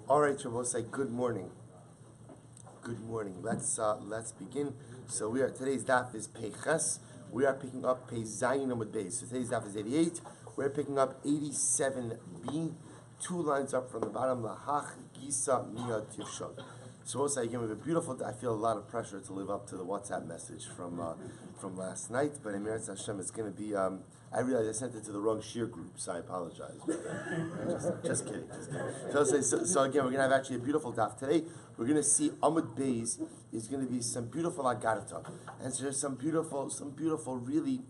All right, Shabbos, good morning. Good morning. Let's begin. So today's daf is Peiches. We are picking up Pei Zayin Amud Beis. So today's daf is 88. We're picking up 87b, 2 lines up from the bottom. Lahach Gisa Miyad Tivshot. So also again, we have a beautiful. I feel a lot of pressure to live up to the WhatsApp message from last night, but in Meretz Hashem, it's going to be. I realized I sent it to the wrong sheer group, so I apologize. Just kidding. So again, we're going to have actually a beautiful daf today. We're going to see Amud Beis is going to be some beautiful agarata, and so there's some beautiful, really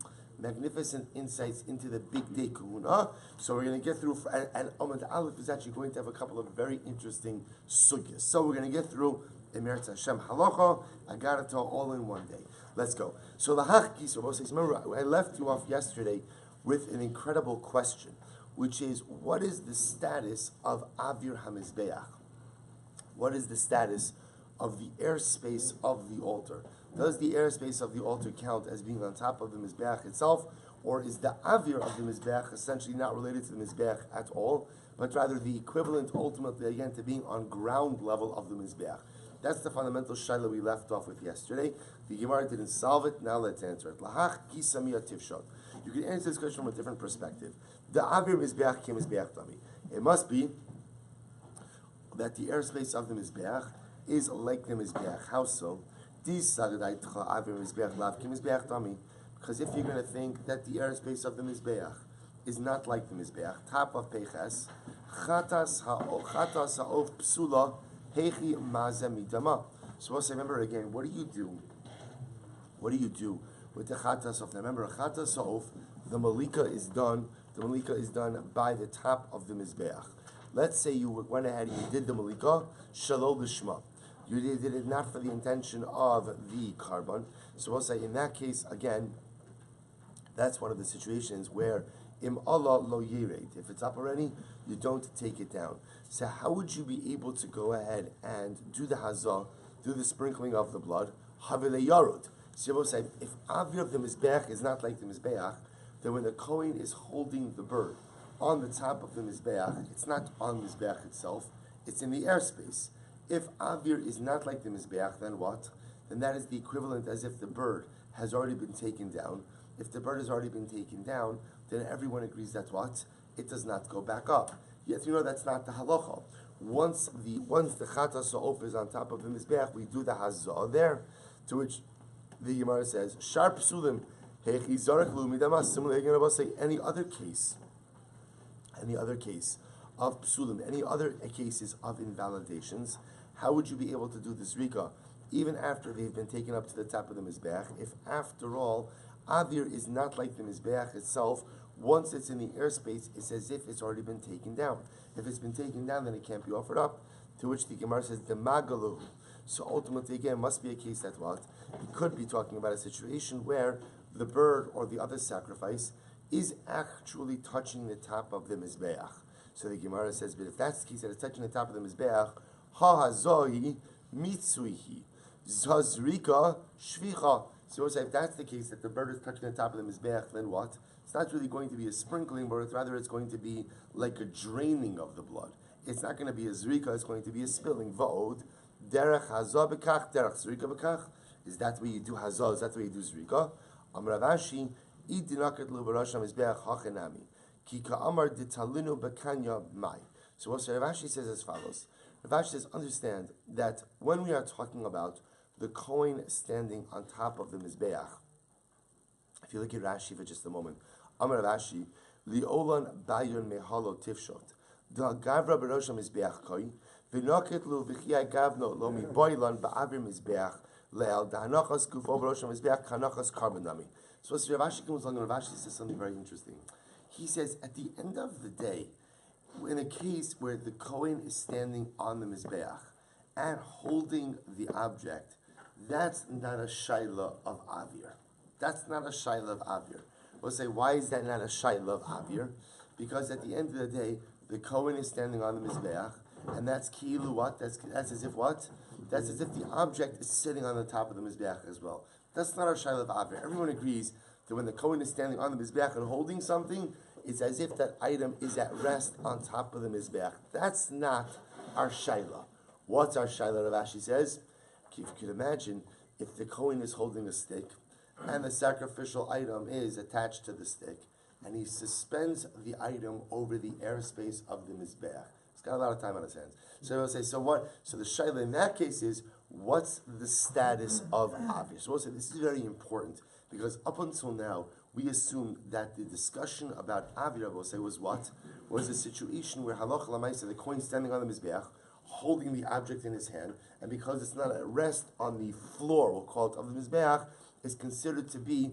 magnificent insights into the big day kahuna. So we're going to get through, and Amud Aleph is actually going to have a couple of very interesting sugyas. So we're going to get through Emeretz Hashem Halacha, Agarata, all in one day. Let's go. So Lahach Gisa, remember I left you off yesterday with an incredible question, which is, what is the status of Avir HaMizbeach? What is the status of the airspace of the altar? Does the airspace of the altar count as being on top of the Mizbeach itself, or is the Avir of the Mizbeach essentially not related to the Mizbeach at all, but rather the equivalent ultimately again to being on ground level of the Mizbeach? That's the fundamental shaila we left off with yesterday. The Gemara didn't solve it, now let's answer it. Lahach Gisamiyah Tivshot. You can answer this question from a different perspective. The Avir Mizbeach Kim Mizbeach Dami. It must be that the airspace of the Mizbeach is like the Mizbeach. How so? Because if you're going to think that the airspace of the Mizbeach is not like the Mizbeach, top of Peiches, Chatas ha'of psula hechi mazeh midama. So let's remember again, what do you do? What do you do with the Chatas ha'of? Now remember, Chatas ha'of, the Malika is done by the top of the Mizbeach. Let's say you went ahead and you did the Malika, Shalom Lishma. You did it not for the intention of the carbon. So we'll say in that case, again, that's one of the situations where im Allah lo yired. If it's up already, you don't take it down. So how would you be able to go ahead and do the hazah, do the sprinkling of the blood? Havile yarud. So we'll say if Avir of the Mizbeach is not like the Mizbeach, then when the Kohen is holding the bird on the top of the Mizbeach, it's not on the Mizbeach itself, it's in the airspace. If Avir is not like the Mizbeach, then what? Then that is the equivalent as if the bird has already been taken down. If the bird has already been taken down, then everyone agrees that what? It does not go back up. Yet you know that's not the halacha. Once the Chatas ha'of is on top of the Mizbeach, we do the hazah there, to which the Gemara says, Shar psulim, hechi zarek lu midamas. Similarly, you're going to say any other case of psulim, any other cases of invalidations, how would you be able to do the zrika even after they've been taken up to the top of the Mizbeach, if after all, Avir is not like the Mizbeach itself? Once it's in the airspace, it's as if it's already been taken down. If it's been taken down, then it can't be offered up, to which the Gemara says, the magalu. So ultimately, again, must be a case that what? We could be talking about a situation where the bird or the other sacrifice is actually touching the top of the Mizbeach. So the Gemara says, but if that's the case that it's touching the top of the Mizbeach, ha-hazohi mitsuihi, zazrika shvicha. So if that's the case, that the bird is touching the top of the Mizbeach, then what? It's not really going to be a sprinkling, but rather it's going to be like a draining of the blood. It's not going to be a zrika, it's going to be a spilling. Va'od, derech hazah bekach, derech zrika bekach. Is that the way you do hazah? Is that the way you do zrika? Amar Ravashi, I dinakat lu barasham Mizbeach hachenami. Ki ka'amar ditalinu bekanya mai. So what Ravashi says as follows. Ravashi says, understand that when we are talking about the Kohen standing on top of the Mizbeach, if you look at Rashi for just a moment, Amar Ravashi, li'olan bayon mehalo tifshot, da gavra barasham Mizbeach koi, v'noket lu v'chiyai gavno lo mi boilan ba'avir Mizbeach le'al da'anachas gufo barasham Mizbeach kanachas karbonami. So as Ravashi comes along, and Ravashi says something very interesting. He says, at the end of the day, in a case where the Kohen is standing on the Mizbeach and holding the object, that's not a shaila of Avir. That's not a shaila of Avir. We'll say, why is that not a shaila of Avir? Because at the end of the day, the Kohen is standing on the Mizbeach, and that's ki'ilu what? That's as if what? That's as if the object is sitting on the top of the Mizbeach as well. That's not a shaila of Avir. Everyone agrees that when the Kohen is standing on the Mizbeach and holding something, it's as if that item is at rest on top of the Mizbeach. That's not our shaila? What's our shaila? Rav Ashi says, if you could imagine, if the Kohen is holding a stick and the sacrificial item is attached to the stick, and he suspends the item over the airspace of the Mizbeach. He's got a lot of time on his hands. So we'll say, so what? So the shaila in that case is, what's the status of Avir? So we'll say, this is very important, because up until now, we assumed that the discussion about Avir, we'll say, was what? Was a situation where Halacha Lamaisa, the Kohen standing on the Mizbeach, holding the object in his hand, and because it's not at rest on the floor, we'll call it, of the Mizbeach, is considered to be,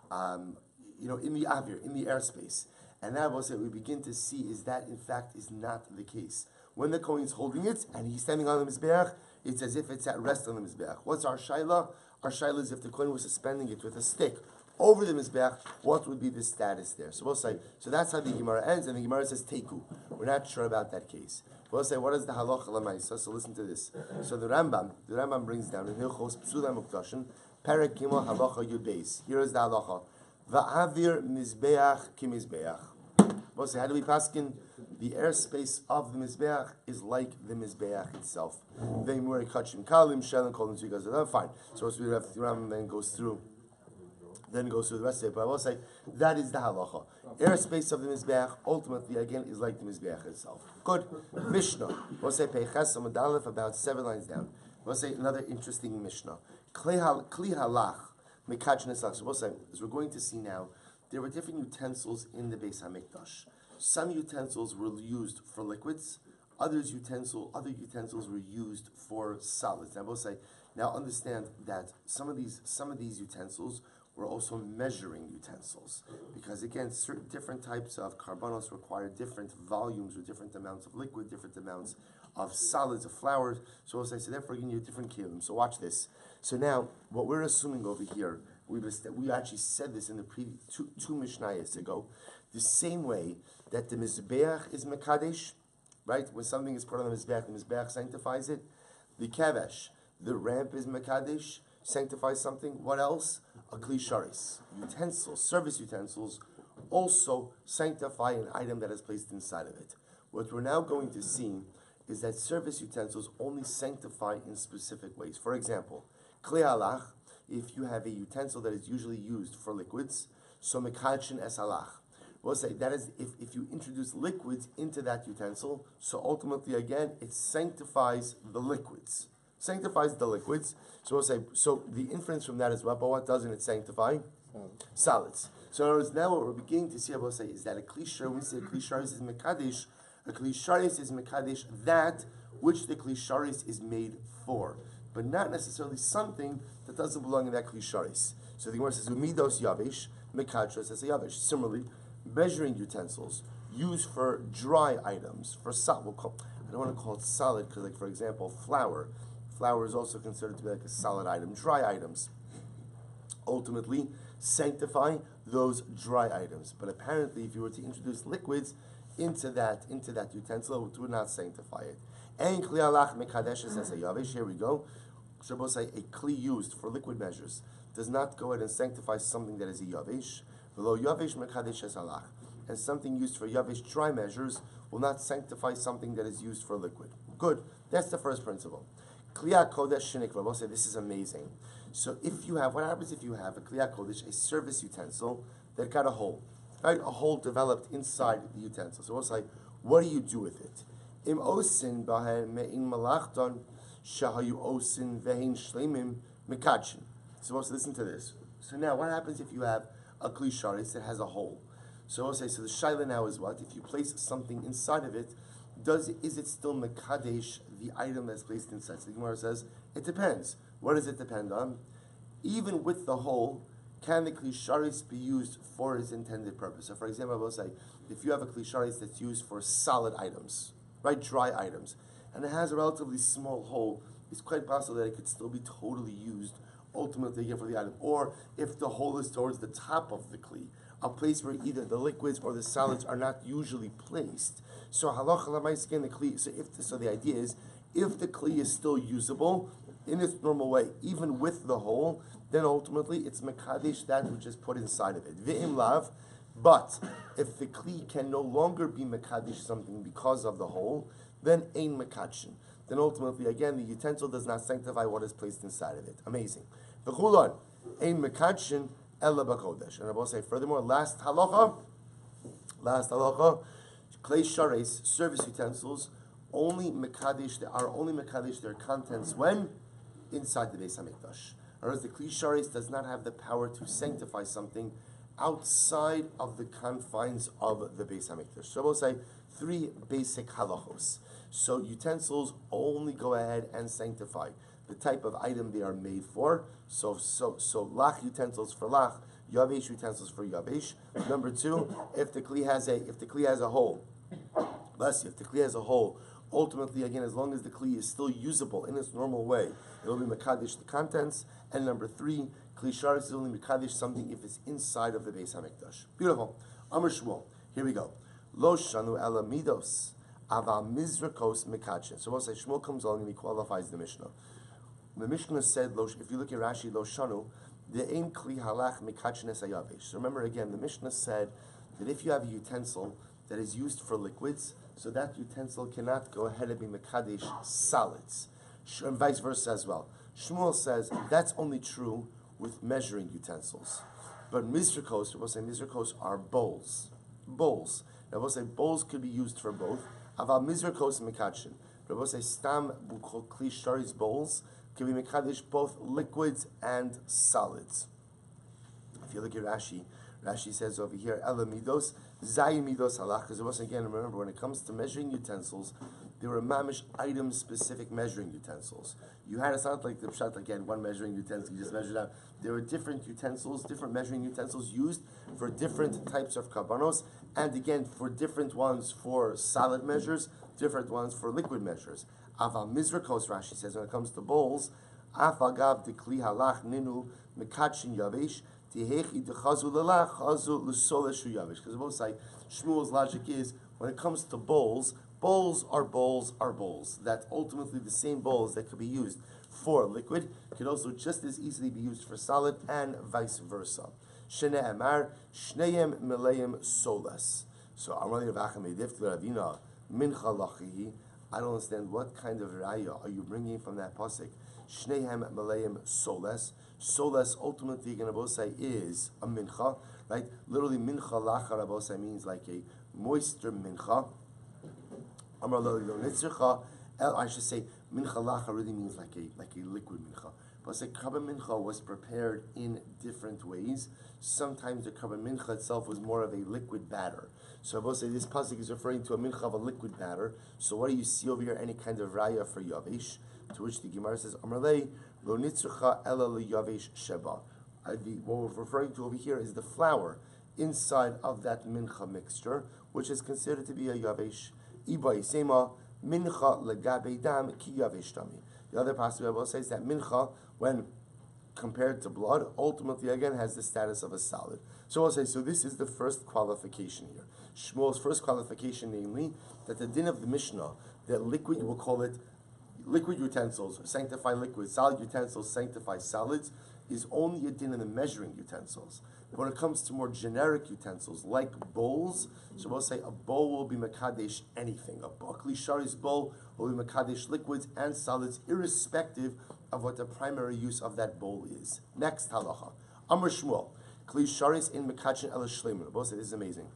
in the Avir, in the airspace. And now we'll say, we begin to see is that in fact is not the case. When the Kohen is holding it, and he's standing on the Mizbeach, it's as if it's at rest on the Mizbeach. What's our shaila? Our shaila is if the Kohen was suspending it with a stick over the Mizbeach, what would be the status there? So we'll say, so that's how the Gemara ends, and the Gemara says Teku. We're not sure about that case. We'll say, what is the halacha l'maisa? So listen to this. So the Rambam brings down in Hilchos Psula Mukdashin, Perek Gimel Halacha Yud Beis. Here is the halacha. Va'avir Mizbeach ki Mizbeach. We'll say, how do we paskin? The airspace of the Mizbeach is like the Mizbeach itself. Ve'imur kachim kalim shelim kolim tzigaz. Fine. So we have the Rambam then goes through the rest of it. But I will say, that is the halacha. Airspace of the Mizbeach, ultimately, again, is like the Mizbeach itself. Good. Mishnah. We'll say, Peiches Amud Aleph, about 7 lines down. We'll say another interesting Mishnah. Kli halach, mekach nesach. So we'll say, as we're going to see now, there were different utensils in the Beis HaMikdash. Some utensils were used for liquids, other utensils were used for solids. Now we'll say, now understand that some of these utensils were also measuring utensils, because again, certain different types of carbonos require different volumes or different amounts of liquid, different amounts of solids, of flours. So we'll say, so therefore you need different kelim. So watch this. So now, what we're assuming over here, we actually said this in the previous two Mishnayos ago, the same way that the Mizbeach is Mekadesh, right? When something is put on the Mizbeach sanctifies it. The Kavesh, the ramp is Mekadesh, sanctifies something. What else? A Kli Sharis. Utensils, service utensils, also sanctify an item that is placed inside of it. What we're now going to see is that service utensils only sanctify in specific ways. For example, Kli Halach, if you have a utensil that is usually used for liquids, so Mekachin es halach. We'll say that is if you introduce liquids into that utensil, so ultimately again it sanctifies the liquids. Sanctifies the liquids. So we'll say, so the inference from that is what? But what doesn't it sanctify? Solids. So in other words, now what we're beginning to see, I will say, is that a klishar, when we say a klisharis is mekadesh, a klisharis is mekadesh that which the klisharis is made for, but not necessarily something that doesn't belong in that klisharis. So the Gemara says, umidos yavish, mekadros as a yavish. Similarly, measuring utensils used for dry items, for solid. I don't want to call it solid because, like for example, flour. Flour is also considered to be like a solid item. Dry items ultimately sanctify those dry items. But apparently, if you were to introduce liquids into that utensil, it would not sanctify it. And kli halach mekadeshes as a yavish. Here we go. So we'll say a kli used for liquid measures does not go ahead and sanctify something that is a yavish. Below yavish mekadesh es halach, and something used for yavish dry measures will not sanctify something that is used for liquid. Good. That's the first principle. Kliya kodesh shenikva. We'll say this is amazing. So what happens if you have a kliya kodesh, a service utensil that got a hole, right? A hole developed inside the utensil. So we'll say, what do you do with it? Im osin bahen me'in malachton shahayu osin vehin shleimim mekachin. So we'll listen to this. So now, what happens if you have a kli sharis that has a hole? So we'll say, so the shaila now is what? If you place something inside of it, is it still mekadesh, the item that's placed inside? So the Gemara says, it depends. What does it depend on? Even with the hole, can the kli sharis be used for its intended purpose? So for example, I will say, if you have a kli sharis that's used for solid items, right, dry items, and it has a relatively small hole, it's quite possible that it could still be totally used ultimately again for the item. Or if the hole is towards the top of the kli, a place where either the liquids or the solids are not usually placed. So halacha l'maiskin the kli. So the idea is, if the kli is still usable in its normal way, even with the hole, then ultimately it's mekadesh that which is put inside of it. V'im lav, But if the kli can no longer be mekadesh something because of the hole, then ein mekadshin. Then ultimately, again, the utensil does not sanctify what is placed inside of it. Amazing. V'chulon, ein mekadshin ela b'kodesh. And I will say furthermore, last halacha, clay shares, service utensils, only mekadesh their contents when inside the Beis Hamikdash. Whereas the kli shares does not have the power to sanctify something outside of the confines of the Beis Hamikdash. So I will say three basic halachos. So utensils only go ahead and sanctify the type of item they are made for. So lach utensils for lach, yavesh utensils for yavesh. Number two, if the kli has a hole, if the kli has a hole, ultimately again, as long as the kli is still usable in its normal way, it will be mekadesh the contents. And number three, kli sharis is only mekadesh something if it's inside of the Beis Hamikdash. Beautiful. Amar Shmuel. Here we go. Lo shanu ela midos. Aval mizrakos mekadshin. So we'll say Shmuel comes along and he qualifies the Mishnah. The Mishnah said, if you look at Rashi, lo shanu, the ein kli halach mekadshin es hayavesh. So remember again, the Mishnah said that if you have a utensil that is used for liquids, so that utensil cannot go ahead and be mekadesh solids, and vice versa as well. Shmuel says that's only true with measuring utensils, but mizrakos, we'll say mizrakos are bowls. Now we'll say bowls could be used for both. Aval mizrakos mekadshin. But we'll say stam kli sharis bowls can be mekadesh both liquids and solids. If you look at Rashi says over here, ela midos, zayin midos halach. Because once again, remember, when it comes to measuring utensils, there were mamish item-specific measuring utensils. You had, it's not like the pshat, again, one measuring utensil, you just measured out. There were different utensils, different measuring utensils used for different types of karbanos, and again, for different ones for solid measures, different ones for liquid measures. Aval mizrakos, Rashi says, when it comes to bowls, afagav dekli halach ninu mekadshin yavesh, because both say Shmuel's logic is when it comes to bowls are bowls. That ultimately the same bowls that could be used for liquid could also just as easily be used for solid and vice versa. Shene Amar Shneim Melayim Solas. So Amar Yavachim Edif Ravina Mincha Lachihi. I don't understand what kind of raya are you bringing from that pasuk. Shnehem Melayim Solas. Solas ultimately, going to say, is a mincha, right? Literally, mincha lacha rabosai means like a moisture mincha. I should say, mincha lacha really means like a liquid mincha. But say karban mincha was prepared in different ways. Sometimes the karban mincha itself was more of a liquid batter. So I will say this pasuk is referring to a mincha of a liquid batter. So what do you see over here? Any kind of raya for yavesh? To which the Gemara says, Amarlei lo nitzrucha ela liyavesh sheba. What we're referring to over here is the flour inside of that mincha mixture, which is considered to be a yavesh. Iba yisema mincha legabe dam ki yavesh tami. The other passage I will say is that mincha, when compared to blood, ultimately again has the status of a solid. So I'll say, so this is the first qualification here. Shmuel's first qualification, namely, that the din of the Mishnah, that liquid, we'll call it liquid utensils sanctify liquids, solid utensils sanctify solids, is only a din in the measuring utensils. But when it comes to more generic utensils, like bowls, so we'll say a bowl will be mekadesh anything. A kli sharis bowl will be mekadesh liquids and solids, irrespective of what the primary use of that bowl is. Next halacha. Amar Shmuel. Kli sharis in mekadshin ela shleimin. Both say this is amazing.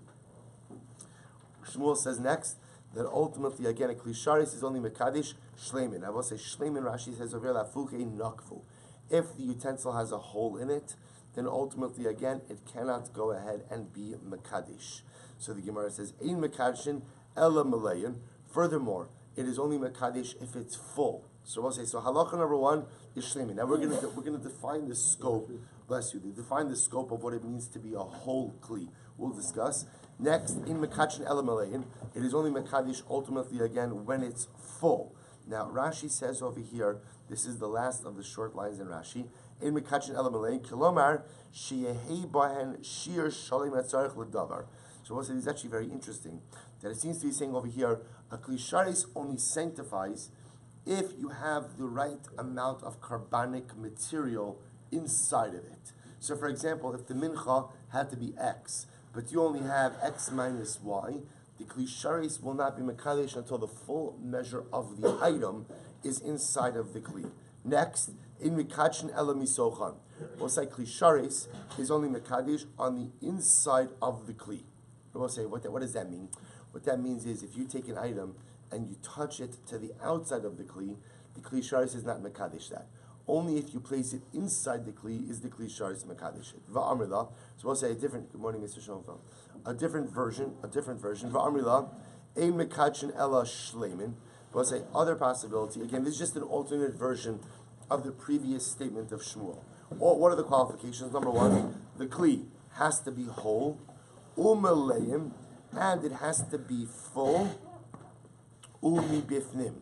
Shmuel says next that ultimately, again, a kli sharis is only mekadesh shleimin. I will say shleimin, Rashi says over here, lafuke nakfu. If the utensil has a hole in it, then ultimately, again, it cannot go ahead and be mekadesh. So the Gemara says, ein mekadshin ela malayin. Furthermore, it is only mekadesh if it's full. So we'll say, so halacha number one is shleimin. Now we're going to define the scope. Bless you. Define the scope of what it means to be a whole kli. We'll discuss. Next, in mekadshin ela malayin, it is only mekadesh ultimately again when it's full. Now Rashi says over here, this is the last of the short lines in Rashi. In mekadshin ela malayin, kilomar sheyehei bahen shir shalim atzarich ledavar. So we'll say this is actually very interesting. That it seems to be saying over here, a kli sharis only sanctifies if you have the right amount of carbonic material inside of it. So for example, if the mincha had to be X, but you only have X minus Y, the Kli Sharis will not be Mekadesh until the full measure of the item is inside of the Kli. Next, in Mikachin Ela Misochan. We'll say Kli Sharis is only Mekadesh on the inside of the Kli. We'll say, what does that mean? What that means is if you take an item and you touch it to the outside of the Kli Sharis is not Mekadesh that. Only if you place it inside the Kli is the Kli Sharis Mekadesh it. Va'amrila, so we'll say a different, good morning Mr. Schoenfeld, a different version. Va'amrila, ein Mekachin Ela Shleimin. We'll say other possibility. Again, this is just an alternate version of the previous statement of Shmuel. What are the qualifications? Number one, the Kli has to be whole, umeleim, and it has to be full, umi bifnim,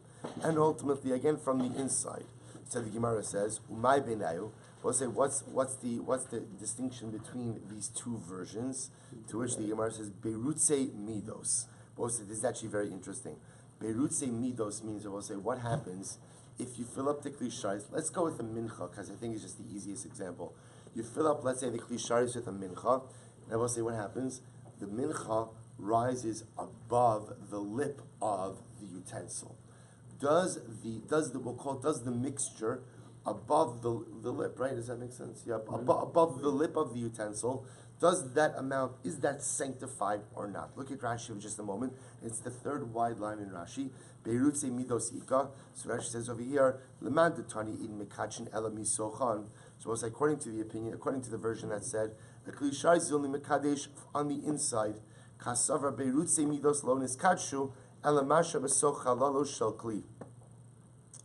and ultimately again from the inside. So the Gemara says, umay benayu. We'll say what's the distinction between these two versions? To which the Gemara says berutze midos. We'll say this is actually very interesting. Berutze midos means we'll say what happens if you fill up the Kli Sharis. Let's go with the mincha because I think it's just the easiest example. You fill up, let's say, the Kli Sharis with a mincha, and I will say what happens. The mincha rises above the lip of the utensil. Does the mixture above the lip, right? Does that make sense? Yeah, above the lip of the utensil. Does that amount, is that sanctified or not? Look at Rashi for just a moment. It's the third wide line in Rashi. Beirutze midos ika. So Rashi says over here, Leman detani in mekachin ela misochan. So it's according to the version that said, the Kli Sharis is only mekadesh on the inside. Kasavar beirutze midos lo niskadshu ela masha besocha lalo shel kli.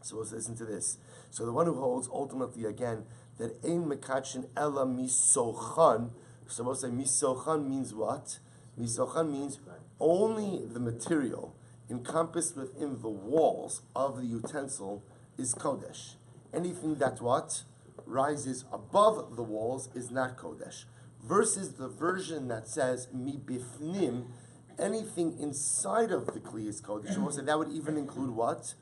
So let's listen to this. So the one who holds ultimately again that ein mekachin ela misochan. So we'll say misochan means what? Misochan means only the material encompassed within the walls of the utensil is kodesh. Anything that what? Rises above the walls is not kodesh. Versus the version that says mi bifnim, anything inside of the kli is kodesh. We'll say that would even include what?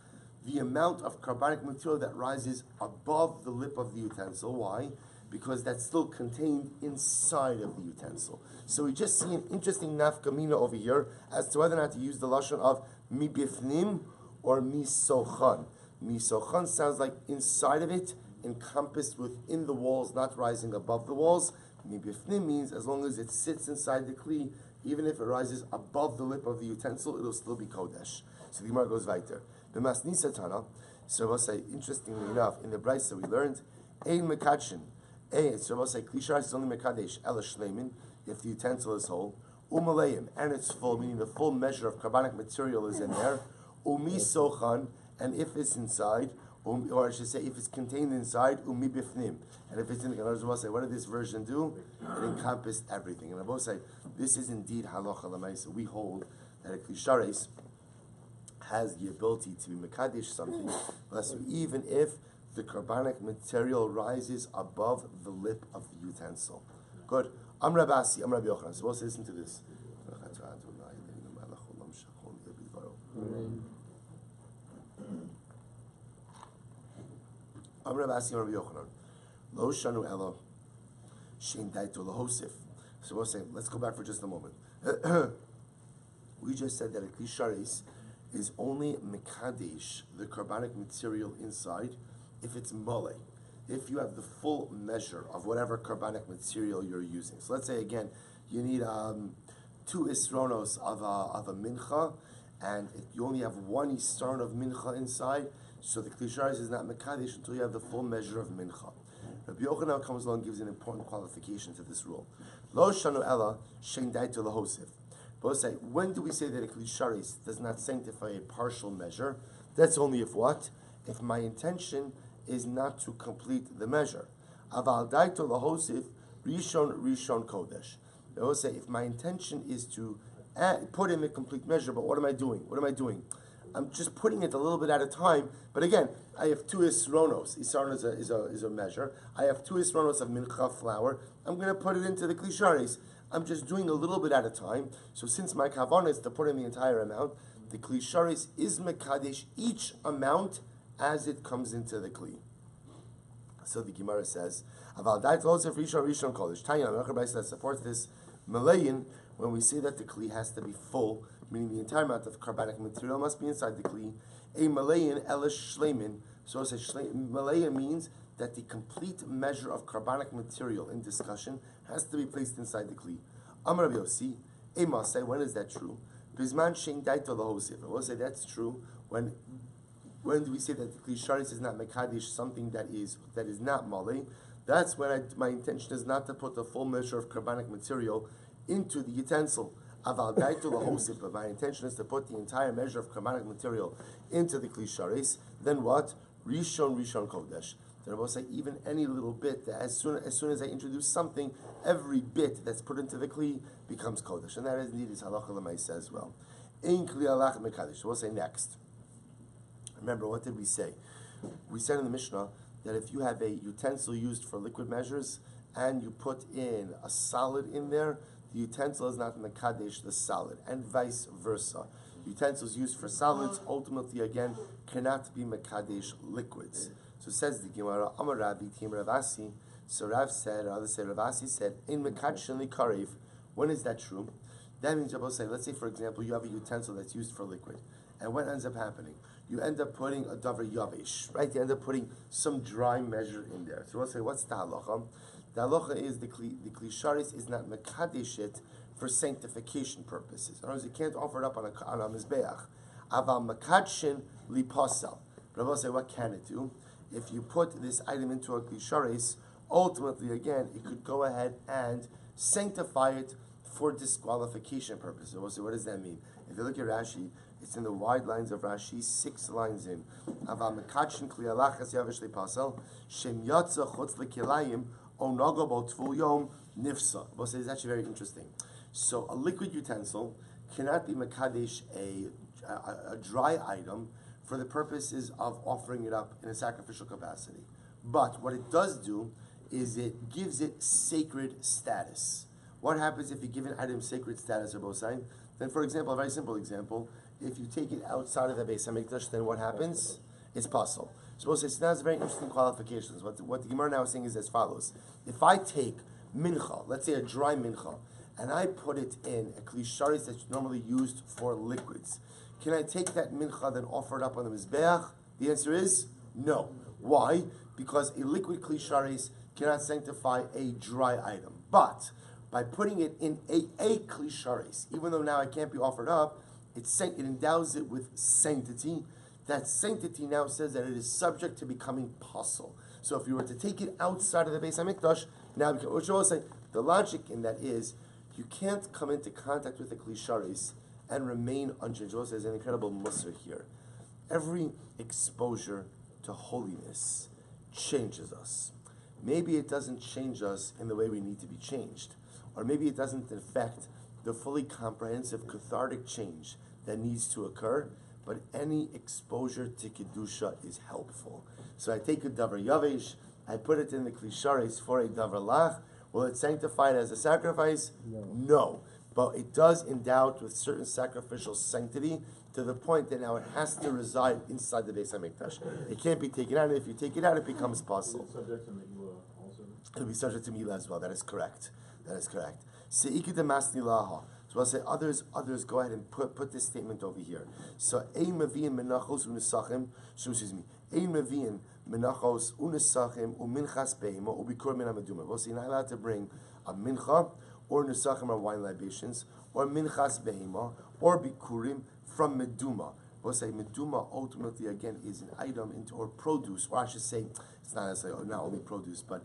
The amount of carbonic material that rises above the lip of the utensil. Why? Because that's still contained inside of the utensil. So we just see an interesting nafkamina over here as to whether or not to use the lashon of mi bifnim or mi sochan. Mi sochan sounds like inside of it, encompassed within the walls, not rising above the walls. Mi bifnim means as long as it sits inside the kli, even if it rises above the lip of the utensil, it'll still be kodesh. So the Gemara goes weiter. The masnisa tana. So we'll say, interestingly enough, in the brayso we learned, ein mekachin. So we'll say Kli Sharis is only mekadesh ela shleimin if the utensil is whole. Umaleim, and it's full, meaning the full measure of carbonic material is in there. Umi sochan, and if it's inside, or I should say, if it's contained inside, umi bifnim, and if it's in the Gemara, we'll say, what did this version do? It encompassed everything. And I will say, this is indeed halacha l'maisa. We hold that a Kli Sharis has the ability to be mekadesh something, even if the carbonic material rises above the lip of the utensil. Good. I'm Rabbi Yochanan. So let's listen to this. I'm Rabbi Yochanan. Lo shanu elo shein daito lahosif. So we'll say, let's go back for just a moment. We just said that a Kli Sharis is only mekadesh, the carbonic material inside, if it's mole, if you have the full measure of whatever carbonic material you're using. So let's say again, you need 2 isronos of a mincha, and you only have 1 isron of mincha inside, so the Kli Sharis is not mekadesh until you have the full measure of mincha. Rabbi Yochanan comes along and gives an important qualification to this rule. Lo shanu ela shein daito lahosif. But say, when do we say that a Kli Sharis does not sanctify a partial measure? That's only if what? If my intention is not to complete the measure. Aval daito lahosif rishon kodesh. They will say, if my intention is to put in a complete measure, but what am I doing? I'm just putting it a little bit at a time. But again, I have 2 isronos. Isron is a measure. I have 2 isronos of mincha flour. I'm going to put it into the Kli Sharis. I'm just doing a little bit at a time. So since my kavanah is to put in the entire amount, the Kli Sharis is mekadesh each amount as it comes into the Kli. So the Gemara says, "Aval dait lo zef rishon kodesh." Tanya, that supports this Malayin, when we say that the kli has to be full, meaning the entire amount of carbonic material must be inside the kli, a malayin elish shleimin. So malayin means that the complete measure of carbonic material in discussion has to be placed inside the kli. Amar Rabbi Yossi, a masay, when is that true? Bizman shein daito lahosif. We'll say that's true when do we say that the kli sharis is not mekadesh, something that is not malay? That's when my intention is not to put the full measure of carbonic material into the utensil. Aval daito lahosif, but my intention is to put the entire measure of carbonic material into the kli sharis. Then what? Rishon kodesh. Then I will say even any little bit, that as soon as I introduce something, every bit that's put into the kli becomes kodesh, and that is indeed is halacha l'maisa as well. Ein kli alach mekadesh. We'll say next. Remember, what did we say? We said in the Mishnah that if you have a utensil used for liquid measures and you put in a solid in there, the utensil is not mekadesh the solid, and vice versa. Utensils used for solids ultimately again cannot be mekadesh liquids. So says the Gemara, Amar Rabbi Tim Ravasi. So Rav said, or others say Ravasi said, in mekadesh likarev. When is that true? That means Rabbi say, let's say for example you have a utensil that's used for liquid, and what ends up happening? You end up putting a davar yavish, right? You end up putting some dry measure in there. So we'll say, what's the halacha? The halacha is the kli sharis is not mekadesh it for sanctification purposes. In other words, you can't offer it up on a mizbeach. Aval mekadshin li pasal. But I will say, what can it do? If you put this item into a kli sharis, ultimately again it could go ahead and sanctify it for disqualification purposes. We'll say, what does that mean? If you look at Rashi, it's in the wide lines of Rashi, 6 lines in. Aval mekadshin kli alachas yavish li pasal shem yatsa chutz lekilayim onago bo tvul yom nifsa. We'll say, it's actually very interesting. So a liquid utensil cannot be mekadesh a dry item for the purposes of offering it up in a sacrificial capacity. But what it does do is it gives it sacred status. What happens if you give an item sacred status, Rabbi Hossein? Then, for example, a very simple example, if you take it outside of the Beis HaMikdash, then what happens? It's possible. So it's now very interesting qualifications. What the Gemara now is saying is as follows. If I take mincha, let's say a dry mincha, and I put it in a kli sharis that's normally used for liquids, can I take that mincha then offer it up on the mizbeach? The answer is no. Why? Because a liquid kli sharis cannot sanctify a dry item. But by putting it in a kli sharis, even though now it can't be offered up, it endows it with sanctity. That sanctity now says that it is subject to becoming pasul. So if you were to take it outside of the Beis HaMikdash, now which I will say, the logic in that is you can't come into contact with the kli sharis and remain unchanged. There's an incredible musar here. Every exposure to holiness changes us. Maybe it doesn't change us in the way we need to be changed, or maybe it doesn't affect the fully comprehensive cathartic change that needs to occur, but any exposure to Kedusha is helpful. So I take a davar yavesh, I put it in the kli sharis for a davar lach. Will it sanctify it as a sacrifice? No. But it does endow it with certain sacrificial sanctity to the point that now it has to reside inside the Beis HaMikdash. It can't be taken out, and if you take it out, it becomes pasul. Subject to Megillah also? It'll be subject to Megillah as well. That is correct. That is correct. Se'iki demasni laha. So I'll say others go ahead and put this statement over here. So ein mevi'in menachos u'nesachim. Excuse me. Ein mevi'in menachos u'nesachim u'minchas be'ima u'bikur min ha'meduma. We'll say you're not allowed to bring a mincha or nesachim or wine libations or minchas be'ima or bikurim from meduma. We'll say meduma ultimately again is an item into or produce, or I should say it's not necessarily not only produce, but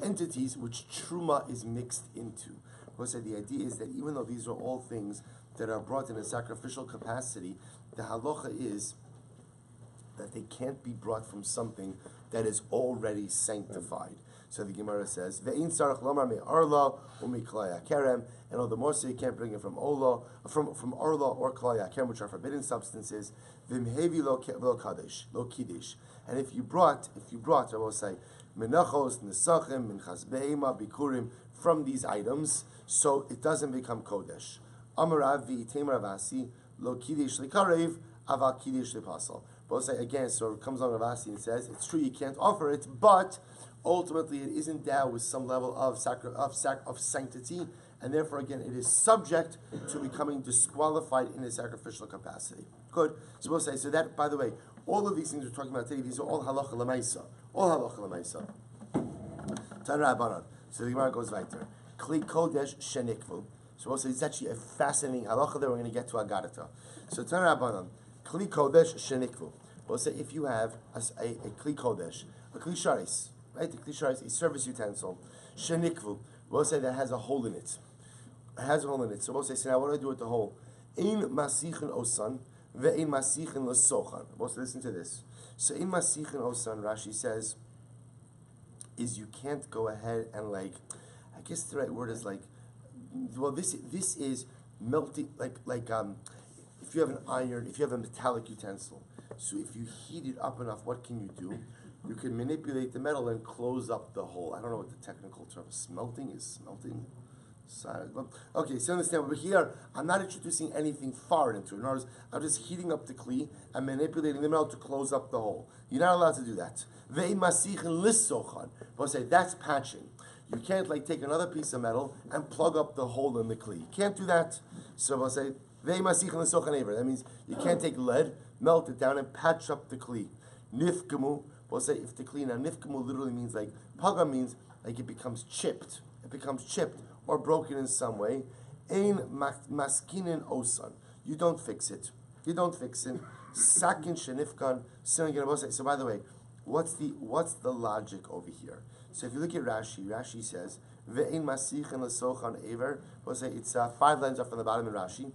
entities which truma is mixed into. We'll say the idea is that even though these are all things that are brought in a sacrificial capacity, the halacha is that they can't be brought from something that is already sanctified. So the Gemara says, "Ve'in sarach lomar me'arla u'miklaya kerem," and all the more so you can't bring it from arla or klaya kerem, which are forbidden substances. V'mhevi lo kadesh, lo kiddush. And if you brought, I will say, menachos, nesachim, minchas be'ema, bikurim, from these items, so it doesn't become kodesh. Amarav v'item ravasi, lo kiddush likarev, aval kiddush lepasal. But say again, so it comes on Ravasi and says, it's true you can't offer it, but ultimately it is endowed with some level of sanctity, and therefore again it is subject to becoming disqualified in a sacrificial capacity. Good. So we'll say, so that, by the way, all of these things we're talking about today, these are all halacha l'maisa. All halacha l'maisa. Tanra. So the Gemara goes weiter. Kli kodesh shenikvu. So we'll say it's actually a fascinating halacha that we're going to get to Agadata. So Tanra Banan. Kli kodesh shenikvu. We'll say if you have a kli kodesh, a kli sharis, right? The kli sharis, a service utensil, shenikvu. We'll say that has a hole in it. It has a hole in it. So we'll say, so now what do I do with the hole? Ein masichin osan ve'ein masichin l'sochan. We'll say, listen to this. So in masichin osan, Rashi says, is you can't go ahead and I guess the right word is well, this is melting, if you have an iron, if you have a metallic utensil, so if you heat it up enough, what can you do? You can manipulate the metal and close up the hole. I don't know what the technical term of smelting is. Okay, so understand, but here, I'm not introducing anything foreign into it. In other words, I'm just heating up the kli and manipulating the metal to close up the hole. You're not allowed to do that. We'll say, that's patching. You can't take another piece of metal and plug up the hole in the kli. You can't do that. So we'll say, that means you can't take lead, melt it down, and patch up the kli. Nifkamu, we'll say, if the kli, now nifkamu literally means paga means it becomes chipped. It becomes chipped or broken in some way. Ein maskinin osan. You don't fix it. You don't fix it. Sakin shenifkan. So by the way, what's the logic over here? So if you look at Rashi says, ve'ein masichin l'sochan ever. We'll say it's 5 lines up from the bottom in Rashi.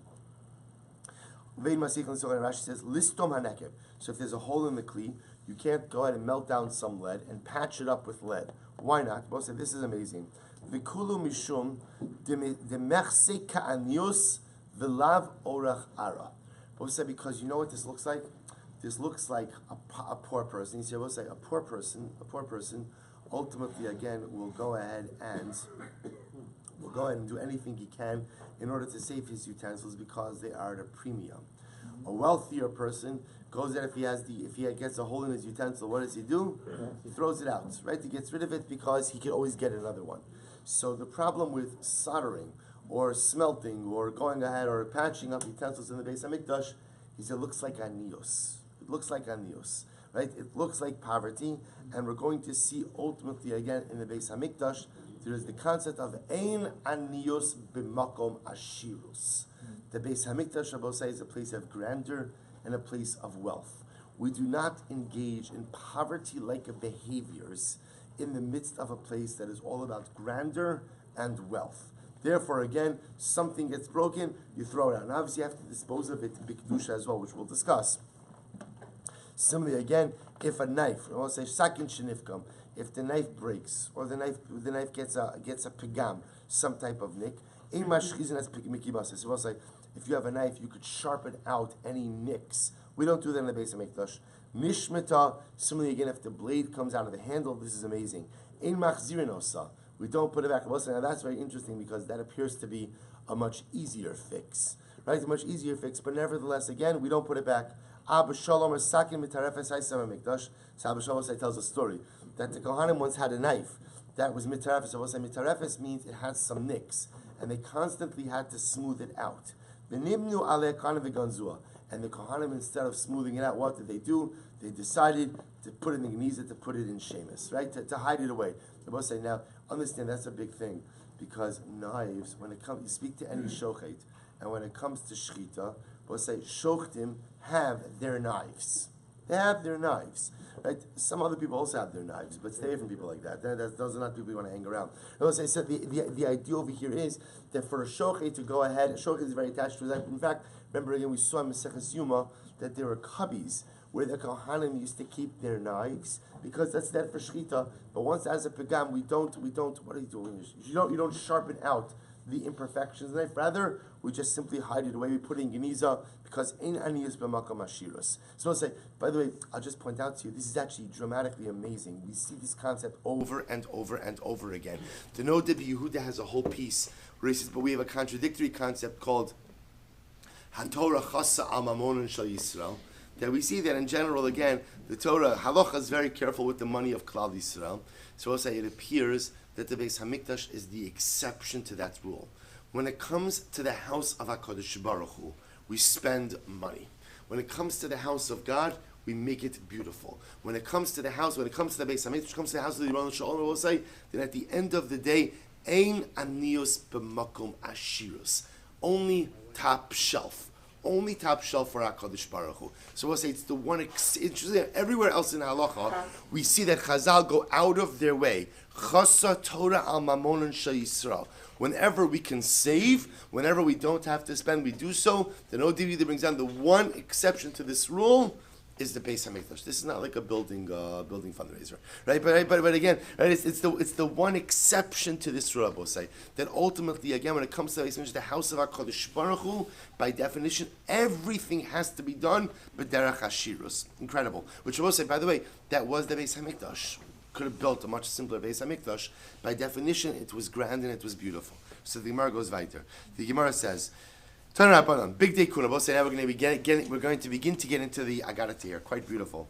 Ve'ein masichin l'sochan. Rashi says listom hanekeb. So if there's a hole in the kli, you can't go ahead and melt down some lead and patch it up with lead. Why not? We'll say this is amazing. V'kulu mishum demechse ka'anius v'lav orach ara. We'll say because you know what this looks like? This looks like a poor person. You see, we'll say a poor person ultimately again will go ahead and do anything he can in order to save his utensils because they are at a premium. A wealthier person goes there if he gets a hole in his utensil. What does he do? He throws it out, right? He gets rid of it because he can always get another one. So the problem with soldering or smelting or going ahead or patching up utensils in the Beis Hamikdash is it looks like anios. It looks like anios, right? It looks like poverty, and we're going to see ultimately again in the Beis Hamikdash there is the concept of ein anios b'makom ashirus. The Beis Hamikdash, Rabbi say, is a place of grandeur and a place of wealth. We do not engage in poverty-like behaviors in the midst of a place that is all about grandeur and wealth. Therefore, again, something gets broken, you throw it out. And obviously you have to dispose of it to Bikdusha as well, which we'll discuss. Similarly, again, if a knife, I want to say sakin shenifkam, if the knife breaks or the knife gets a pigam, some type of nick, so we'll say, if you have a knife, you could sharpen out any nicks. We don't do that in the Beis Hamikdash. Nishmita, similarly again, if the blade comes out of the handle, this is amazing. Ein machzirin osa. We don't put it back. Now that's very interesting because that appears to be a much easier fix. Right? A much easier fix, but nevertheless, again, we don't put it back. Abba Shalom or Sakin Mitarefes Haisam Mikdash. So Abba Shalom tells a story that the Kohanim once had a knife that was Mitarefes. So we'll say Mitarefes means it has some nicks, and they constantly had to smooth it out. V'nimnu aleh kana v'ganzua. And the Kohanim, instead of smoothing it out, what did they do? They decided to put it in the Geniza, to put it in Shemus, right? To hide it away. I will say now, understand that's a big thing, because knives, when it comes, you speak to any shochet, and when it comes to shchita, we'll say shochtim have their knives. They have their knives, right? Some other people also have their knives, but stay away from people like that. Those are not people you want to hang around. I will say, so the idea over here is that for a shochet to go ahead, a shochet is very attached to it. In fact, remember again, we saw in Maseches Yuma that there were cubbies where the Kohanim used to keep their knives because that's that for shchita. But once as a pagam, we don't. What are you doing? You don't sharpen out the imperfections of the knife. Rather, we just simply hide it away. We put it in geniza because ein aniyus b'makom ashirus. So I'll say, by the way, I'll just point out to you, this is actually dramatically amazing. We see this concept over and over and over again. The No Rabbi Yehuda has a whole piece where he says, but we have a contradictory concept called HaTorah Chassa Al Mamonon Shel Yisrael. That we see that in general, again, the Torah, Halacha is very careful with the money of Klal Yisrael. So I'll say it appears that the Beis Hamikdash is the exception to that rule. When it comes to the house of HaKadosh Baruch Hu, we spend money. When it comes to the house of God, we make it beautiful. When it comes to the house, when it comes to the Beis Hamikdash, when it comes to the house of the Yirmiyah Shalom, we'll say that at the end of the day, Ein anios b'makom ashirus. Only top shelf. Only top shelf for HaKadosh Baruch Hu. So we'll say it's the one, interesting, everywhere else in Halacha, we see that Chazal go out of their way. Chasa Torah al mamonon shel Yisrael. Whenever we can save, whenever we don't have to spend, we do so. The ODV brings down the one exception to this rule is the Beis Hamikdash. This is not like a building fundraiser, right? But again, right? It's the one exception to this rule. I will say that ultimately, again, when it comes to the house of HaKadosh Baruch Hu, by definition, everything has to be done b'derech hashirus. Incredible. Which I will say, by the way, that was the Beis Hamikdash. Could have built a much simpler Beis Hamikdash. By definition, it was grand and it was beautiful. So the Gemara goes weiter. The Gemara says, Turn it up on big day kuna. We'll say now we're going to begin to get into the Agadata here. Quite beautiful.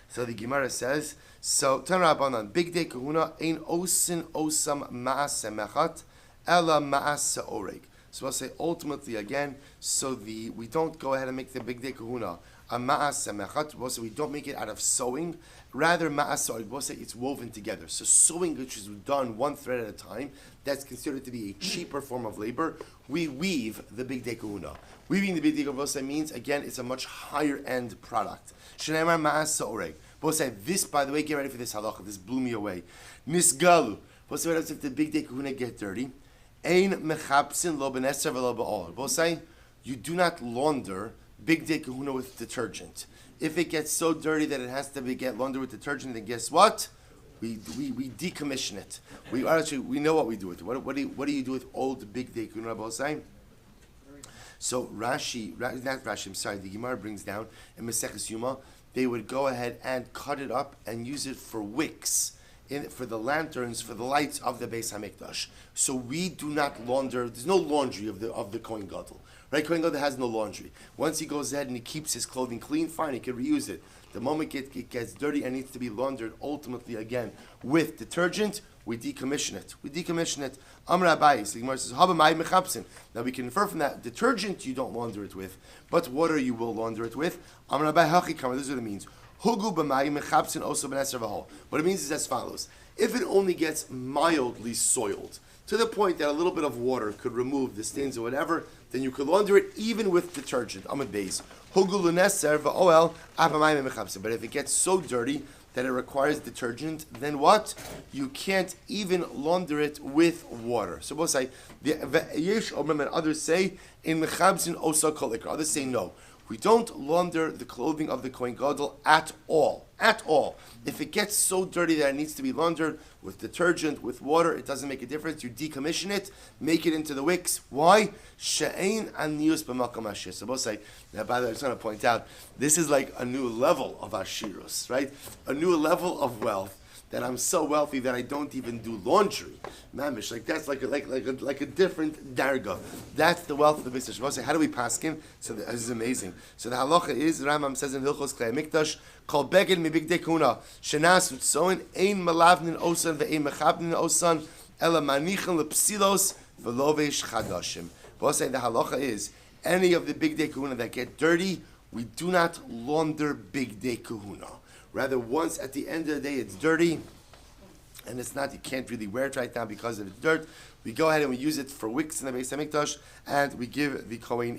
So the Gemara says, so turn it up on big day kuna ein osin osam maase mechat ela maase oreg. So we'll say ultimately again. So we don't go ahead and make the big day kahuna a maase mechat. We'll say we don't make it out of sewing. Rather, ma'asor, we'll say it's woven together. So sewing, which is done one thread at a time, that's considered to be a cheaper form of labor. We weave the big day kahuna. Weaving the big day kahuna means, again, it's a much higher end product. Shneimar ma'asor. We'll say this, by the way, get ready for this halacha. This blew me away. Nisgalu. We'll say what happens if the big day kahuna get dirty. Ein mechapsin lo beneser v'lo ba'ol. We'll say you do not launder big day kahuna with detergent. If it gets so dirty that it has to get laundered with detergent, then guess what? We decommission it. We know what we do with it. What do you do with old big day kahuna? Rabbi saying. So the Gemara brings down in Maseches Yuma, they would go ahead and cut it up and use it for wicks, for the lanterns, for the lights of the Beis Hamikdash. So we do not launder. There's no laundry of the Kohen Gadol. Right, Kohen Gadol has no laundry. Once he goes ahead and he keeps his clothing clean, fine, he can reuse it. The moment it gets dirty and needs to be laundered, ultimately again with detergent, we decommission it. Amar Abayis, the Gemara says, "Habamai mechapsin." Now we can infer from that detergent you don't launder it with, but water you will launder it with. Amar Abayis hachi kamar. This is what it means. Hugu b'mai mechapsin oso b'neser v'hol. What it means is as follows: if it only gets mildly soiled, to the point that a little bit of water could remove the stains or whatever, then you could launder it even with detergent. Amud Beis. But if it gets so dirty that it requires detergent, then what? You can't even launder it with water. So both say, and others say, in others say no. We don't launder the clothing of the Kohen Gadol at all. At all. If it gets so dirty that it needs to be laundered with detergent, with water, it doesn't make a difference. You decommission it, make it into the wicks. Why? She'ein anius b'makom ashir. So both say, now by the way, I just want to point out, this is like a new level of ashirus, right? A new level of wealth. That I'm so wealthy that I don't even do laundry. Mamish, like that's like a different darga. That's the wealth of the Beis Hamikdash. How do we paskin? So this is amazing. So the halacha is, Rambam says in Hilchos Klei Mikdash, Kol beged mi bigdei kuna, shenas utzoin, ein malavnin osan ve'ein mechabnin osan, ela manichan lepsilos ve'lovesh chadashim. We'll say the halacha is, any of the bigdei kuna that get dirty, we do not launder bigdei kuna. Rather, once at the end of the day it's dirty, and it's not, you can't really wear it right now because of the dirt, we go ahead and we use it for wicks in the Beis Hamikdash, and we give the Kohen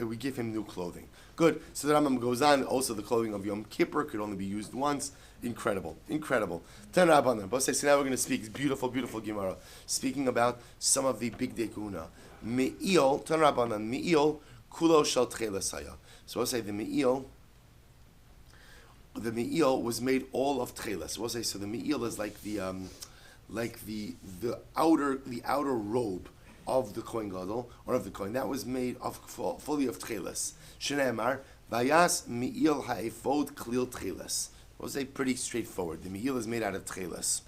we give him new clothing. Good. So the Rambam goes on, also the clothing of Yom Kippur could only be used once. Incredible. Ten Rabbanan. So now we're going to speak, beautiful Gemara, speaking about some of the big day kuna. Me'il, Ten Rabbanan, Me'il, Kulo Shal Tchelasaya. So I'll say the Me'il was made all of tchelas. We'll say so. The me'il is like the outer robe of the Kohen Gadol or of the Kohen. That was made of fully of tchelas. Shneimar vayas me'il ha'efod klil tchelas. We'll say pretty straightforward. The me'il is made out of tchelas.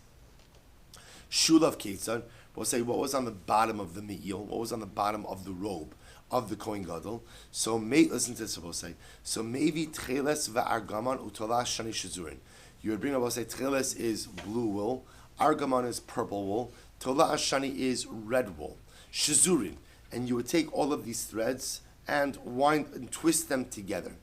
Shulav ketzad. We'll say what was on the bottom of the me'il. What was on the bottom of the robe of the Kohen Gadol. So listen to this, we'll say. So maybe tcheles va'argaman utola shani shazurin. You would bring up, we'll say tcheles is blue wool, argaman is purple wool, tola shani is red wool. Shazurin, and you would take all of these threads and wind and twist them together.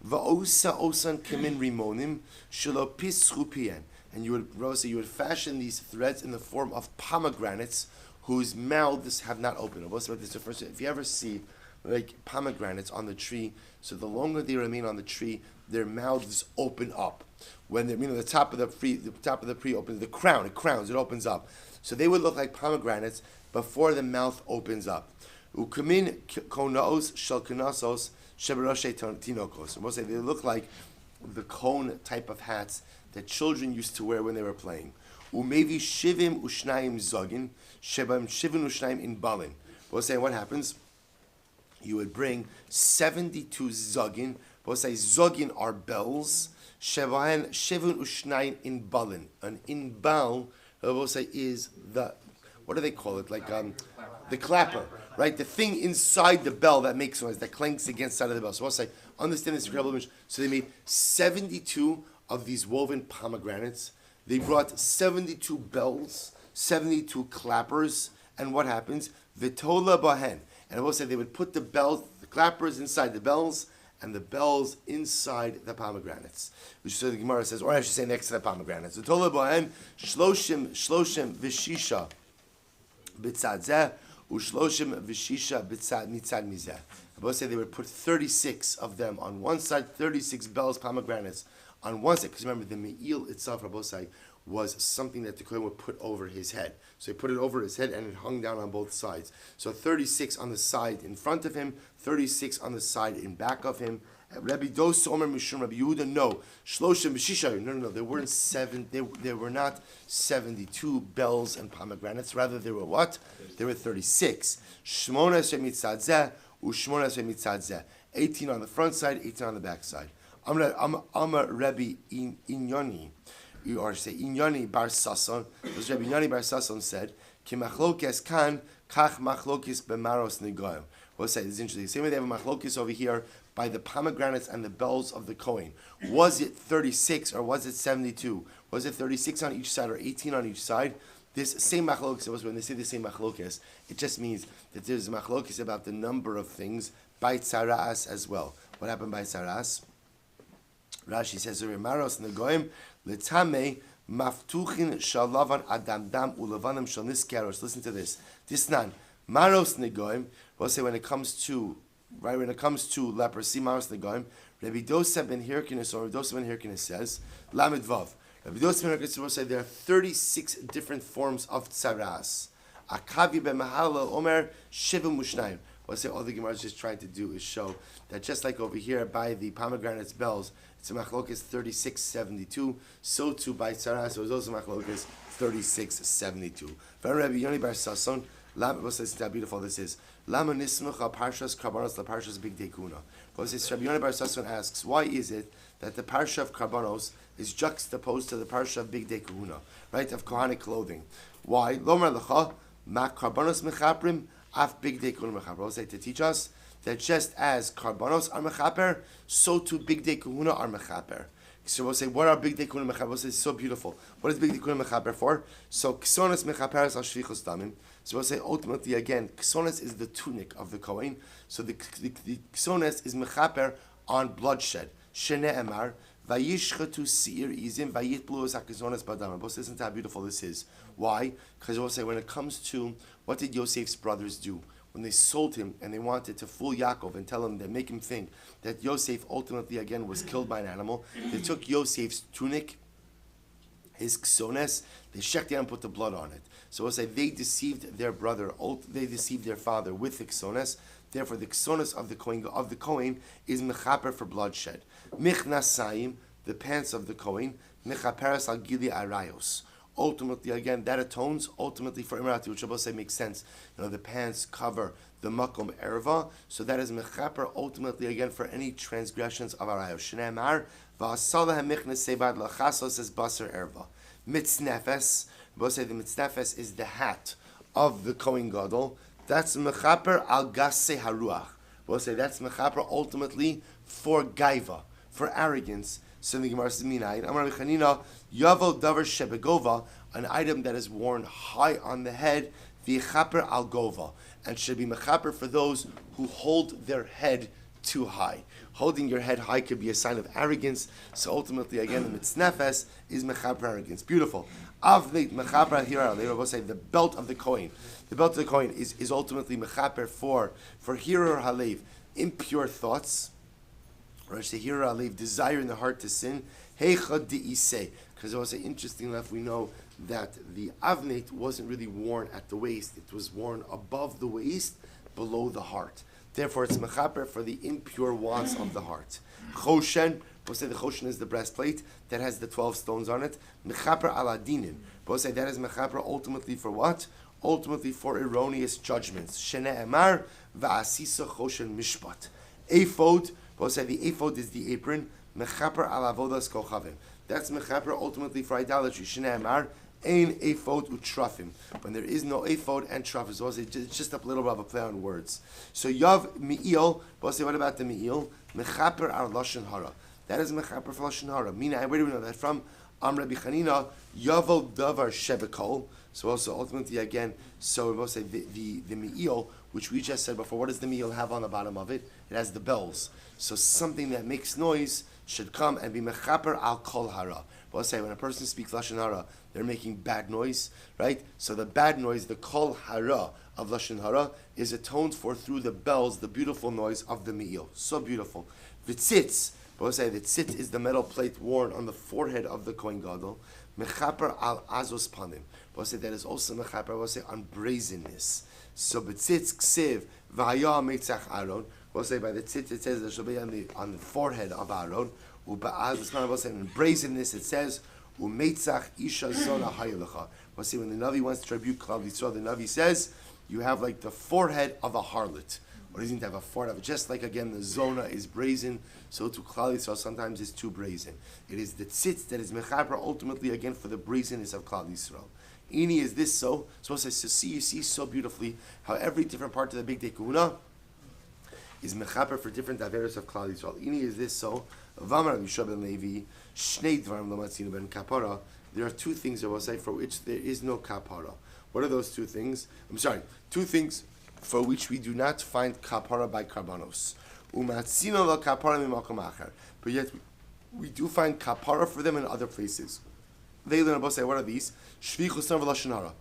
Va'osa osan kemin rimonim shelo pischu pian, and you would fashion these threads in the form of pomegranates whose mouths have not opened. If you ever see like pomegranates on the tree, so the longer they remain on the tree, their mouths open up. When they're, the top of the tree opens, it opens up. So they would look like pomegranates before the mouth opens up. Ukamin konaos shel kanasos sheberoshe tinokos. And we'll say they look like the cone type of hats that children used to wear when they were playing. Umevi shivim ushnaim zogin shebam shivim ushnaim in balin. We'll say what happens. You would bring 72 zogin. We'll say zogin are bells. Shevahen shivun ushnaim in balin. An in bal, we'll say, is the, what do they call it? Like the clapper, right? The thing inside the bell that makes noise, that clanks against the side of the bell. So we'll say, understand this incredible image. So they made 72 of these woven pomegranates. They brought 72 bells, 72 clappers, and what happens? Vitola bahen. And I will say they would put the bells, the clappers inside the bells, and the bells inside the pomegranates. Which so the Gemara says, or I should say next to the pomegranates. Vitola bahen shloshim vishisha b'tzad zeh ushloshim vishisha b'tzad mitzad mizeh. I will say they would put 36 of them on one side, 36 bells, pomegranates on one side. Because remember, the me'il itself, Rabbi Osai, was something that the Kohen would put over his head. So he put it over his head and it hung down on both sides. So 36 on the side in front of him, 36 on the side in back of him. Rabbi Dos Omer Mishum Rabbi Yehuda, no. Shloshim B'shisha, no. There weren't there were not 72 bells and pomegranates. Rather, there were what? There were 36. Shmona Shemitzad Zeh, Ushmona Shemitzad Zeh. 18 on the front side, 18 on the back side. I'm a Rabbi Inyoni. Or say Inyani Bar Sasson, because Rabbi Inyani Bar Sasson said, "Ki machlokes kan kach machlokes b'maros negoyim." We'll say this is interesting. Same way they have a machlokes over here by the pomegranates and the bells of the Kohen. Was it 36 or was it 72? Was it 36 on each side or 18 on each side? This same machlokes, when they say the same machlokes, it just means that there's a machlokes about the number of things by tzaras as well. What happened by tzaras? Rashi says, "Maros negoyim." L'tamei maftuchin shalavan adamdam ulavanim shalniskeros. Listen to this. Disnan maros negoim. We'll say when it comes to leprosy, maros negoim. Rabbi Dosa ben Hirkinis or Rabbi Dosa ben Hirkinis says Lamed Vav. Rabbi Dosa ben Hirkinis will say there are 36 different forms of tzaras. Akavi ben Mahala Omer Shivim Mushnayim. We'll say all the Gemara is just trying to do is show that just like over here by the pomegranates bells, it's a machlokes 3672. So too by tzaras, so it's also machlokes 3672. Rabbi Yoni Bar Sasson, listen how beautiful this is. Lama nismucha parshas karbanos la parshas big dekuna. Rabbi Yoni Bar Sasson asks, why is it that the parsha of karbanos is juxtaposed to the parsha of big dekuna, right, of kohanic clothing? Why? Lomar lecha ma karbanos mechaprim af big dekuna mechaper. I'll say to teach us that just as karbanos are mechaper, so too big day kahuna are mechaper. So we'll say, what are big day kahuna mechaper? We'll say, it's so beautiful. What is big day kahuna mechaper for? So ksonas mechaperes al shvichos damim. So we'll say, ultimately again, ksonas is the tunic of the Kohen. So the ksonas is mechaper on bloodshed. Shene emar vayishchatu seir izim vayitblu es hakizonas badam. But listen to how beautiful this is. Why? Because we'll say, when it comes to what did Yosef's brothers do? When they sold him and they wanted to fool Yaakov and tell him that make him think that Yosef ultimately again was killed by an animal, they took Yosef's tunic, his ksones, they shecht it and put the blood on it. So we'll say they deceived their brother, they deceived their father with the ksones. Therefore, the ksones of the Kohen is mechaper for bloodshed. Michnasayim, the pants of the Kohen, mechaperes al gili arayos. Ultimately, again, that atones ultimately for Imarati, which I will say makes sense. The pants cover the makom erva, so that is mechaper ultimately again for any transgressions of arayos. Shneimar va'asalah hamichnes sevad lachasos as basar erva. Mitznefes, I will say the mitznefes is the hat of the Kohen Gadol. That's mechaper al gasse haruach. We'll say that's mechaper ultimately for gaiva, for arrogance. So the Gemara says, "Minayin Amar Chanina Yavo Davar Shebegova," an item that is worn high on the head. v'yechaper al gova, and should be mechaper for those who hold their head too high. Holding your head high could be a sign of arrogance. So ultimately, again, the mitznefes is mechaper arrogance. Beautiful. Avneit mechaper hira. They will say the belt of the coin. The belt of the coin is ultimately mechaper for hira halev, impure thoughts. Or I say hira halev, desire in the heart to sin. Heichad de'iseh. Because it was interesting enough, we know that the avneit wasn't really worn at the waist. It was worn above the waist, below the heart. Therefore, it's mechaper for the impure wants of the heart. Choshen, we'll say the choshen is the breastplate that has the 12 stones on it. Mechaper aladinin. We'll say that is mechaper ultimately for what? Ultimately for erroneous judgments. Shene emar va'asisa choshen mishpat. Ephod, we'll say the ephod is the apron. Mechaper alavodas kochavim. That's mechaper ultimately for idolatry. Shene emar. Ein ephod utrafim. When there is no ephod and trafim, so it's just a little bit of a play on words. So yav mi'il, but say what about the mi'il? Mechaper ar lashon hara. That is mechaper for lashon hara. Mina, where do we know that from? Rabbi Chanina, yavel davar shebekol. So also ultimately again, so we'll say the mi'il, which we just said before. What does the mi'il have on the bottom of it? It has the bells. So something that makes noise should come and be mechaper al kol hara. We'll say when a person speaks lashon hara, they're making bad noise, right? So the bad noise, the kol hara of lashon hara, is atoned for through the bells, the beautiful noise of the mi'il. So beautiful. V'tzitz, we'll say that tzitz is the metal plate worn on the forehead of the kohen gadol. Mechaper al azos panim. We'll say that is also mechaper. We'll say on brazenness. So b'tzitz ksiv v'haya meitzach Aaron. We'll say by the tzitz it says there shall be on the forehead of Aaron. U'ba'azos panim. We'll say in brazenness it says. Umeitzach isha zona hayalacha. We'll see when the Navi wants to rebuke Klal Yisrael, the Navi says you have like the forehead of a harlot. Or doesn't have a forehead of just like again the zona is brazen, so to Klal Yisrael sometimes it's too brazen. It is the tzitz that is mechaper ultimately again for the brazenness of Klal Yisrael. Ini is this so? So it says to see, you see so beautifully how every different part of the big day kahuna is mechaper for different averos of Klal Yisrael. Ini is this so? V'amar Yishua ben Levi. There are two things I will say for which there is no kapara. What are those two things? Two things for which we do not find kapara by karbanos. But yet we do find kapara for them in other places. They learn about say what are these? Shvichus dam v'lashon hara.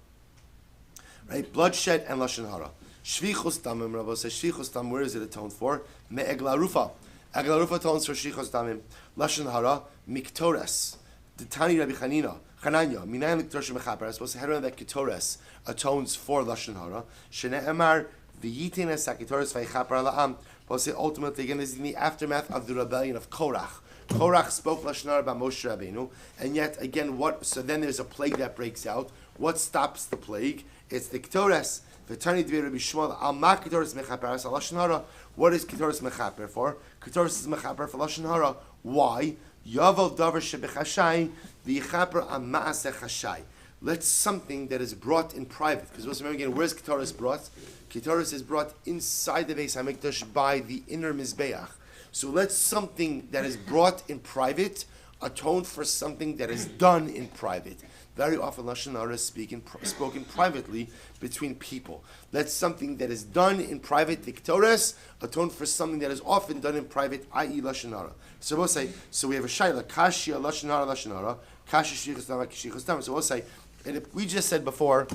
Right, bloodshed and lashon hara. Shvichus damim. Rabbi says shvichus dam. Where is it atoned for? Me'egla rufa. Egla rufa atones for shvichus damim. Lashon hara. Miktores, the Tani Rabbi Chanina, Chananya, Minayin Liktosh Mechaper. I suppose to that Ketores atones for Lashon Hara. Shene Emar, V'yitin es HaKetores V'yichaper Ala'am. We'll say ultimately, again, this is in the aftermath of the rebellion of Korach. Korach spoke Lashon Hara about Moshe Rabbeinu, and yet, again, so then there's a plague that breaks out. What stops the plague? It's the Ketores. V'tani Dvei Rabbi Shmuel, Al-Ma Ketores Mechaper, as Lashon Hara. What is Ketores Mechaper for? Ketores is Mechaper for Lashon Hara. Why? Yavel davar shebechashai v'yichaper ama'aseh chashai. Let something that is brought in private. Because let's remember again, where's Ketoris brought? Ketoris is brought inside the Beis Hamikdash by the inner Mizbeach. So let something that is brought in private atone for something that is done in private. Very often Lashon Hara is spoken privately between people. Let something that is done in private, the Ketores, atone for something that is often done in private, i.e. Lashon Hara. So we'll say, so we have a shayla, kashia, Lashon Hara, kashia shvichus dam, shvichus dam. So we'll say, and if we just said before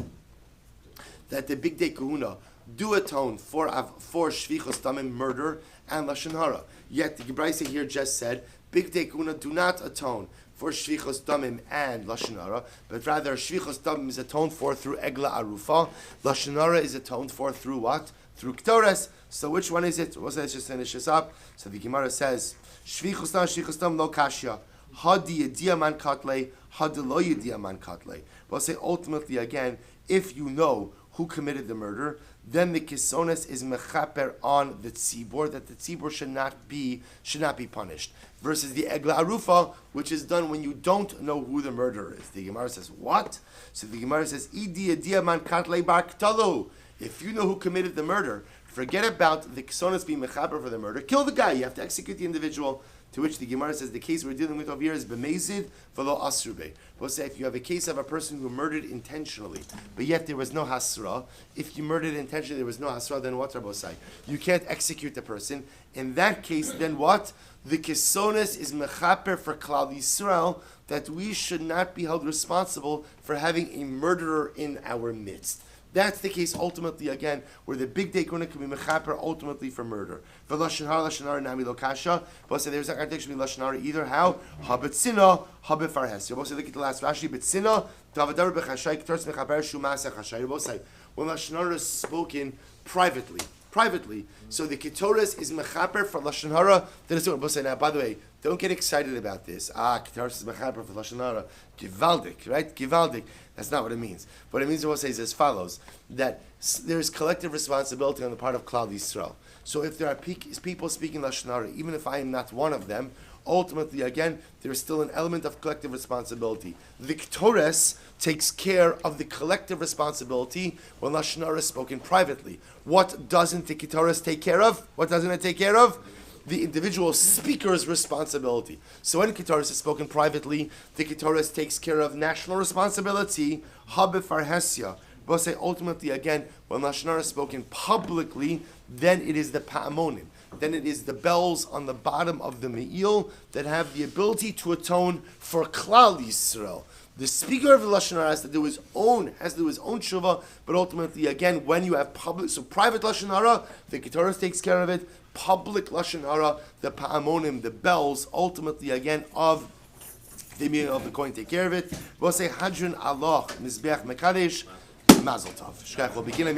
that the big day kahuna do atone for shvichus dam, murder, and Lashon Hara. Yet the Gebraisa here just said, big day kahuna do not atone for shvichos damim and lashon hara, but rather shvichos damim is atoned for through egla arufa. Lashon hara is atoned for through what? Through ketores. So which one is it? Let's just finish this up. So the Gemara says shvichos dam lo kashya hadi yediya man katle hadi lo yediya man katle. We'll say ultimately again, if you know who committed the murder, then the kisones is mechaper on the tzibor, that the tzibor should not be punished. Versus the egla arufa, which is done when you don't know who the murderer is. The Gemara says, what? So the Gemara says, Idi adia man katle bar ktalu. If you know who committed the murder, forget about the kisones being mechaper for the murder. Kill the guy. You have to execute the individual. To which the Gemara says the case we're dealing with over here is b'mezid v'lo asrube. We'll say if you have a case of a person who murdered intentionally, but yet there was no hasra. If you murdered intentionally, there was no hasra, then what, Rabbosai? You can't execute the person. In that case, then what? The kisonis is mechaper for Klal Yisrael that we should not be held responsible for having a murderer in our midst. That's the case ultimately, again, where the big day kuna can be mechaper ultimately for murder. For lashon hara nami lo kasha. But say there's a contradiction between lashon hara either how habetzina habefarhes. You both say look at the last Rashi betzina davadar bechashay k'tors mechaper shumas chashay. You both say when lashon hara is spoken privately. So the Ketores is mechaper for lashon hara. Then it's both say now. By the way, don't get excited about this. Ketores is mechaper for lashon hara. Givaldik, right? Givaldik. That's not what it means. What it means, it says as follows: that there's collective responsibility on the part of Klal Yisrael. So if there are people speaking lashon hara, even if I am not one of them, ultimately, again, there is still an element of collective responsibility. The Ketores takes care of the collective responsibility when lashon hara is spoken privately. What doesn't the Ketores take care of? What doesn't it take care of? The individual speaker's responsibility. So when Ketores is spoken privately, the Ketores takes care of national responsibility, habefarhesia. But say ultimately, again, when lashon hara is spoken publicly, then it is the pa'amonim. Then it is the bells on the bottom of the me'il that have the ability to atone for Klal Yisrael. The speaker of the lashon hara has to do his own tshuva, but ultimately, again, when you have private lashon hara, the Ketores takes care of it. Public lashon hara, the pa'amonim, the bells, ultimately, again, of the meaning of the coin, take care of it. We'll say hadron Allah mizbeach mekadesh mazel tov. We'll begin